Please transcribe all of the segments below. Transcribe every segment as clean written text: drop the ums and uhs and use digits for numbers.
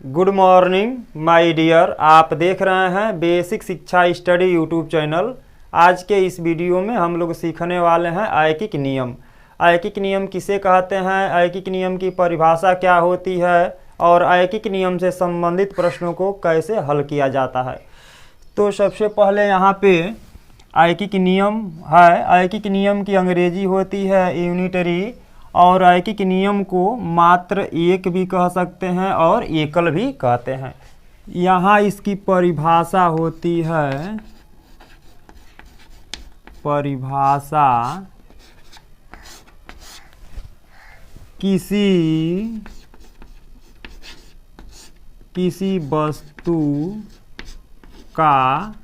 Good morning my dear. आप देख रहे हैं बेसिक शिक्षा स्टडी यूट्यूब चैनल। आज के इस वीडियो में हम लोग सीखने वाले हैं ऐकिक नियम। ऐकिक नियम किसे कहते हैं, ऐकिक नियम की परिभाषा क्या होती है और ऐकिक नियम से संबंधित प्रश्नों को कैसे हल किया जाता है। तो सबसे पहले यहाँ पे ऐकिक नियम है। ऐकिक नियम की अंग्रेजी होती है यूनिटरी, और ऐकिक नियम को मात्र एक भी कह सकते हैं और एकल भी कहते हैं। यहाँ इसकी परिभाषा होती है, परिभाषा किसी वस्तु का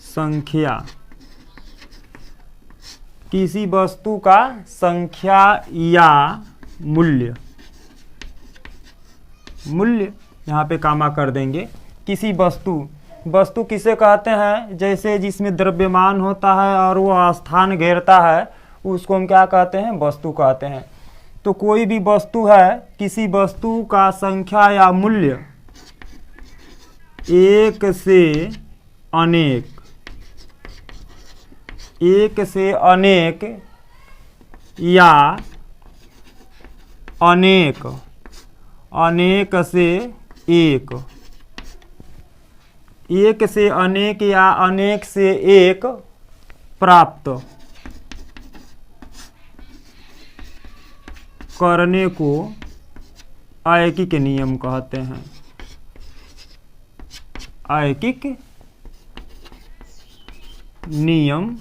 संख्या, किसी वस्तु का संख्या या मूल्य यहाँ पे कामा कर देंगे। किसी वस्तु किसे कहते हैं, जैसे जिसमें द्रव्यमान होता है और वो स्थान घेरता है उसको हम क्या कहते हैं, वस्तु कहते हैं। तो कोई भी वस्तु है, किसी वस्तु का संख्या या मूल्य एक से अनेक या अनेक से एक, एक से अनेक या अनेक से एक प्राप्त करने को ऐकिक नियम कहते हैं। ऐकिक नियम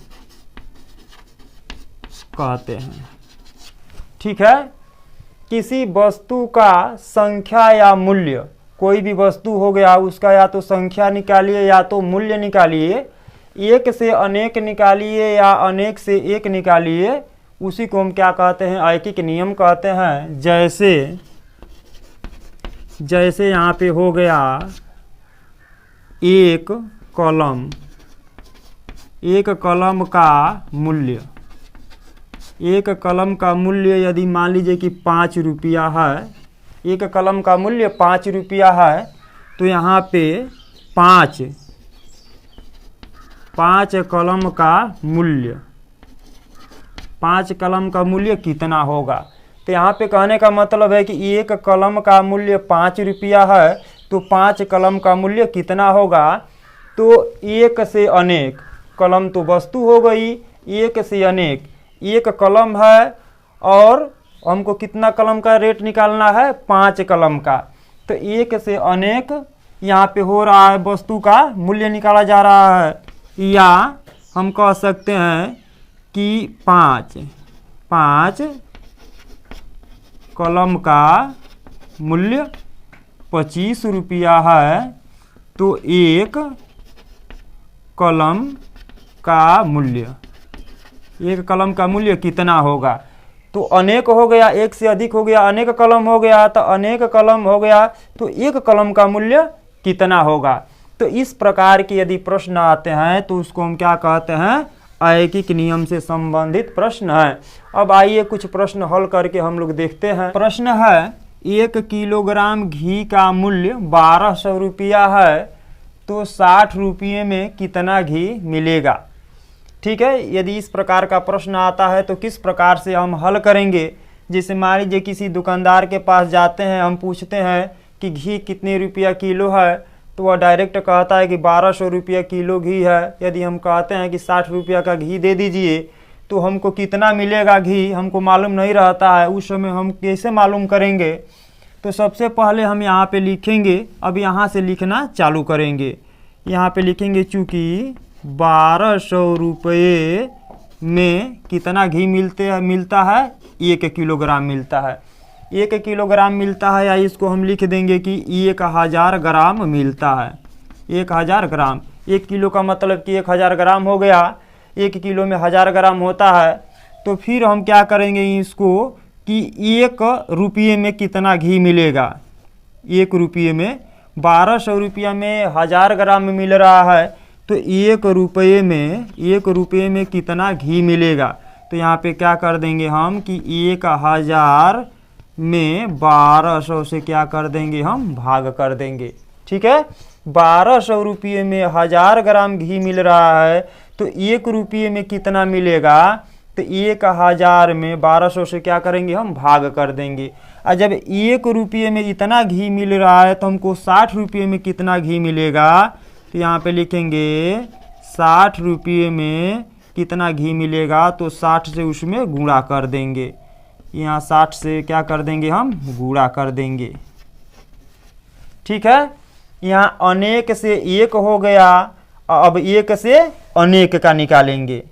कहते हैं। ठीक है। किसी वस्तु का संख्या या मूल्य, कोई भी वस्तु हो गया उसका या तो संख्या निकालिए या तो मूल्य निकालिए, एक से अनेक निकालिए या अनेक से एक निकालिए, उसी को हम क्या कहते हैं, ऐकिक नियम कहते हैं। जैसे यहाँ पे हो गया एक कलम का मूल्य, एक कलम का मूल्य यदि मान लीजिए कि 5 रुपया है, एक कलम का मूल्य 5 रुपया है, तो यहाँ पे पाँच कलम का मूल्य, 5 कलम का मूल्य कितना होगा। तो यहाँ पे कहने का मतलब है कि एक कलम का मूल्य 5 रुपया है, तो 5 कलम का मूल्य कितना होगा। तो एक से अनेक, कलम तो वस्तु हो गई, एक से अनेक, एक कलम है और हमको कितना कलम का रेट निकालना है, 5 कलम का। तो एक से अनेक यहाँ पे हो रहा है, वस्तु का मूल्य निकाला जा रहा है। या हम कह सकते हैं कि 5 कलम का मूल्य 25 रुपया है, तो एक कलम का मूल्य, एक कलम का मूल्य कितना होगा। तो अनेक हो गया, एक से अधिक हो गया, अनेक कलम हो गया, तो अनेक कलम हो गया, तो एक कलम का मूल्य कितना होगा। तो इस प्रकार के यदि प्रश्न आते हैं तो उसको हम क्या कहते हैं, ऐकिक नियम से संबंधित प्रश्न है। अब आइए कुछ प्रश्न हल करके हम लोग देखते हैं। प्रश्न है, 1 किलोग्राम घी का मूल्य 1200 रुपया है, तो 60 रुपये में कितना घी मिलेगा। ठीक है। यदि इस प्रकार का प्रश्न आता है तो किस प्रकार से हम हल करेंगे। जैसे मान लीजिए किसी दुकानदार के पास जाते हैं, हम पूछते हैं कि घी कितने रुपया किलो है, तो वह डायरेक्ट कहता है कि 1200 रुपया किलो घी है। यदि हम कहते हैं कि 60 रुपया का घी दे दीजिए, तो हमको कितना मिलेगा घी हमको मालूम नहीं रहता है, उस समय हम कैसे मालूम करेंगे। तो सबसे पहले हम यहाँ पे लिखेंगे, अब यहाँ से लिखना चालू करेंगे। यहाँ पे लिखेंगे चूँकि 1200 रुपये में कितना घी मिलता है, 1 किलोग्राम मिलता है। 1 किलोग्राम मिलता है, या इसको हम लिख देंगे कि 1000 ग्राम मिलता है। 1000 ग्राम, 1 किलो का मतलब कि 1000 ग्राम हो गया, 1 किलो में 1000 ग्राम होता है। तो फिर हम क्या करेंगे इसको कि 1 रुपये में कितना घी मिलेगा। 1 रुपये में 1200 रुपया में 1000 ग्राम मिल रहा है, तो 1 रुपये में कितना घी मिलेगा। तो यहाँ पे क्या कर देंगे हम कि 1000 में 1200 से क्या कर देंगे, हम भाग कर देंगे। ठीक है, 1200 रुपये में 1000 ग्राम घी मिल रहा है, तो 1 रुपये में कितना मिलेगा, तो 1000 में 1200 से क्या करेंगे, हम भाग कर देंगे। और जब 1 रुपये में इतना घी मिल रहा है तो हमको 60 रुपये में कितना घी मिलेगा, तो यहाँ पे लिखेंगे 60 रुपये में कितना घी मिलेगा, तो 60 से उसमें गुणा कर देंगे। यहाँ 60 से क्या कर देंगे, हम गुणा कर देंगे। ठीक है, यहाँ अनेक से एक हो गया, अब एक से अनेक का निकालेंगे।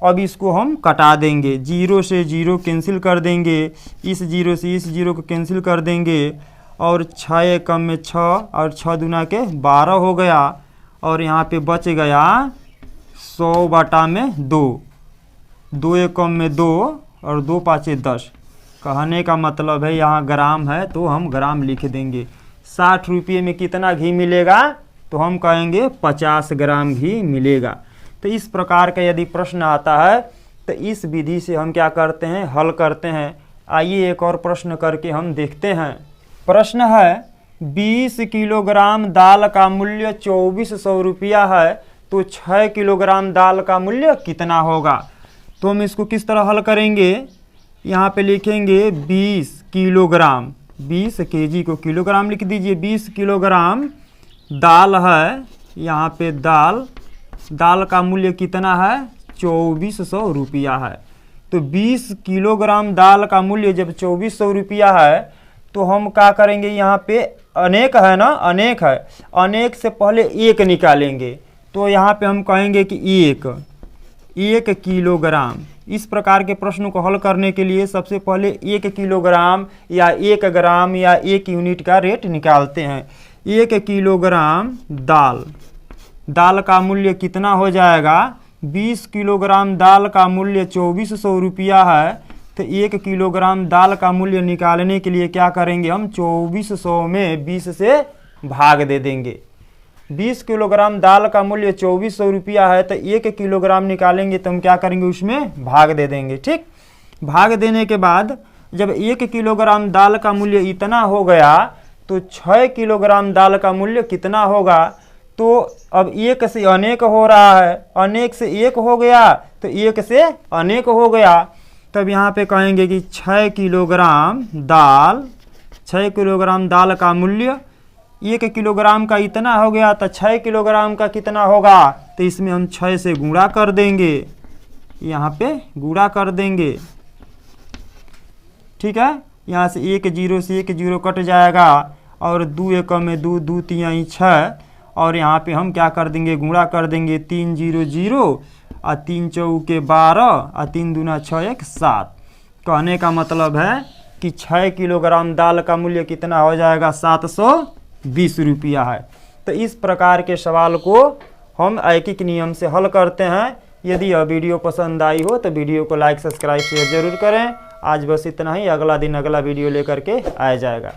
अब इसको हम कटा देंगे, 0 से 0 कैंसिल कर देंगे, इस 0 से इस 0 को कैंसिल कर देंगे, और 6 एकम में 6 और 6 दूना के 12 हो गया, और यहाँ पे बच गया 100 बटा में 2, 2 एकम में 2 और 2 पाँचे 10। कहने का मतलब है यहाँ ग्राम है तो हम ग्राम लिख देंगे। 60 रुपये में कितना घी मिलेगा, तो हम कहेंगे 50 ग्राम घी मिलेगा। तो इस प्रकार का यदि प्रश्न आता है तो इस विधि से हम क्या करते हैं, हल करते हैं। आइए एक और प्रश्न करके हम देखते हैं। प्रश्न है 20 किलोग्राम दाल का मूल्य 2400 रुपया है, तो 6 किलोग्राम दाल का मूल्य कितना होगा। तो हम इसको किस तरह हल करेंगे, यहाँ पे लिखेंगे 20 किलोग्राम, 20 केजी को किलोग्राम लिख दीजिए। 20 किलोग्राम दाल है, यहाँ पे दाल का मूल्य कितना है, 2400 रुपया है। तो 20 किलोग्राम दाल का मूल्य जब 2400 रुपया है, तो हम क्या करेंगे, यहाँ पे अनेक है ना, अनेक है, अनेक से पहले एक निकालेंगे। तो यहाँ पे हम कहेंगे कि एक किलोग्राम। इस प्रकार के प्रश्नों को हल करने के लिए सबसे पहले 1 किलोग्राम या 1 ग्राम या 1 यूनिट का रेट निकालते हैं। 1 किलोग्राम दाल का मूल्य कितना हो जाएगा, 20 किलोग्राम दाल का मूल्य 2400 रुपया है, तो 1 किलोग्राम दाल का मूल्य निकालने के लिए क्या करेंगे, हम 2400 में 20 से भाग दे देंगे। 20 किलोग्राम दाल का मूल्य 2400 रुपया है, तो 1 किलोग्राम निकालेंगे तो हम क्या करेंगे, उसमें भाग दे देंगे। ठीक, भाग देने के बाद जब 1 किलोग्राम दाल का मूल्य इतना हो गया, तो 6 किलोग्राम दाल का मूल्य कितना होगा। तो अब 1 से अनेक हो रहा है, अनेक से 1 हो गया, तो 1 से अनेक हो गया। तब यहाँ पे कहेंगे कि 6 किलोग्राम दाल का मूल्य 1 किलोग्राम का इतना हो गया, तो 6 किलोग्राम का कितना होगा, तो इसमें हम 6 से गुणा कर देंगे, यहाँ पे गुणा कर देंगे। ठीक है, यहाँ से 1 0 से 1 0 कट जाएगा, और 2 एकम में 2, 2 3 6, और यहाँ पे हम क्या कर देंगे, गुणा कर देंगे। 3 0 0 और 3 चौके 12 और 3 दूना 6 1 7। कहने का मतलब है कि 6 किलोग्राम दाल का मूल्य कितना हो जाएगा, 720 रुपया है। तो इस प्रकार के सवाल को हम ऐकिक नियम से हल करते हैं। यदि यह वीडियो पसंद आई हो तो वीडियो को लाइक सब्सक्राइब शेयर जरूर करें। आज बस इतना ही, अगला दिन अगला वीडियो लेकर के आया जाएगा।